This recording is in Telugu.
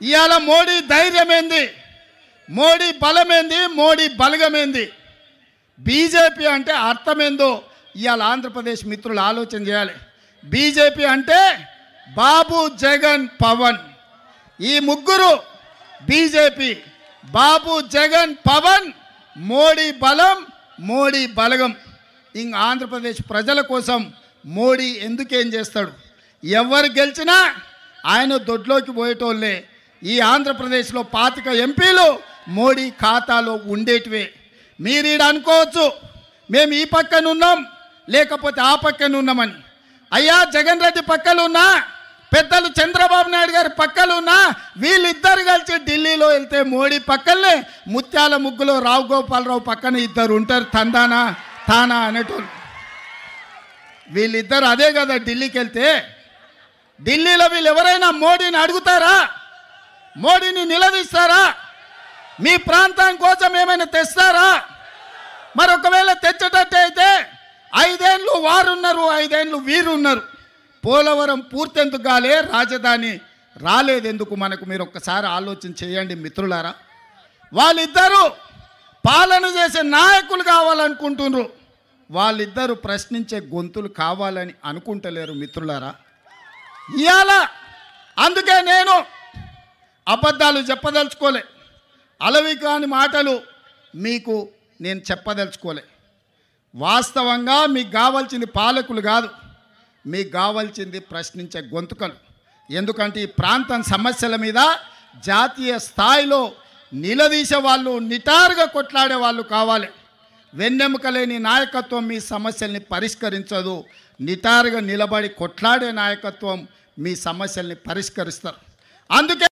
ఇవాళ మోడీ ధైర్యమేంది, మోడీ బలమేంది, మోడీ బలగమేంది, బీజేపీ అంటే అర్థమేందో ఇవాళ ఆంధ్రప్రదేశ్ మిత్రులు ఆలోచన చేయాలి. బీజేపీ అంటే బాబు, జగన్, పవన్. ఈ ముగ్గురు బీజేపీ. బాబు, జగన్, పవన్, మోడీ బలం, మోడీ బలగం. ఇంక ఆంధ్రప్రదేశ్ ప్రజల కోసం మోడీ ఎందుకేం చేస్తాడు? ఎవరు గెలిచినా ఆయన దొడ్లోకి పోయేటోళ్ళే. ఈ ఆంధ్రప్రదేశ్లో 25 ఎంపీలు మోడీ ఖాతాలో ఉండేటివే. మీరు ఈడ అనుకోవచ్చు మేము ఈ పక్కన ఉన్నాం లేకపోతే ఆ పక్కన ఉన్నామని. అయ్యా, జగన్ రెడ్డి పక్కన ఉన్నా, పెద్దలు చంద్రబాబు నాయుడు గారి పక్కన ఉన్నా, వీళ్ళిద్దరు కలిసి ఢిల్లీలో వెళ్తే మోడీ పక్కనే ముత్యాల ముగ్గులో రావు గోపాలరావు పక్కన ఇద్దరు ఉంటారు, తందానా తానా అనేటోళ్ళు. వీళ్ళిద్దరు అదే కదా ఢిల్లీకి వెళ్తే. ఢిల్లీలో వీళ్ళు ఎవరైనా మోడీని అడుగుతారా? మోడీని నిలదీస్తారా? మీ ప్రాంతం కోసం ఏమైనా తెస్తారా? మరి ఒకవేళ తెచ్చేటట్టు అయితే 5 ఏళ్ళు వారున్నారు, 5 ఏళ్ళు వీరున్నారు. పోలవరం పూర్తెందుకు కాలే, రాజధాని రాలేదెందుకు మనకు? మీరు ఒక్కసారి ఆలోచన చేయండి మిత్రులారా. వాళ్ళిద్దరూ పాలన చేసే నాయకులు కావాలనుకుంటున్నారు, వాళ్ళిద్దరూ ప్రశ్నించే గొంతులు కావాలని అనుకుంటలేరు మిత్రులారా. ఇవాళ అందుకే నేను అబద్ధాలు చెప్పదలుచుకోలే, అలవి కాని మాటలు మీకు నేను చెప్పదలుచుకోలే. వాస్తవంగా మీకు కావాల్సింది పాలకులు కాదు, మీకు కావాల్సింది ప్రశ్నించే గొంతుకలు. ఎందుకంటే ఈ ప్రాంతం సమస్యల మీద జాతీయ స్థాయిలో నిలదీసే వాళ్ళు, నిటారుగా కొట్లాడే వాళ్ళు కావాలి. వెన్నెముక లేని నాయకత్వం మీ సమస్యల్ని పరిష్కరించదు. నిటారుగా నిలబడి కొట్లాడే నాయకత్వం మీ సమస్యల్ని పరిష్కరిస్తారు. అందుకే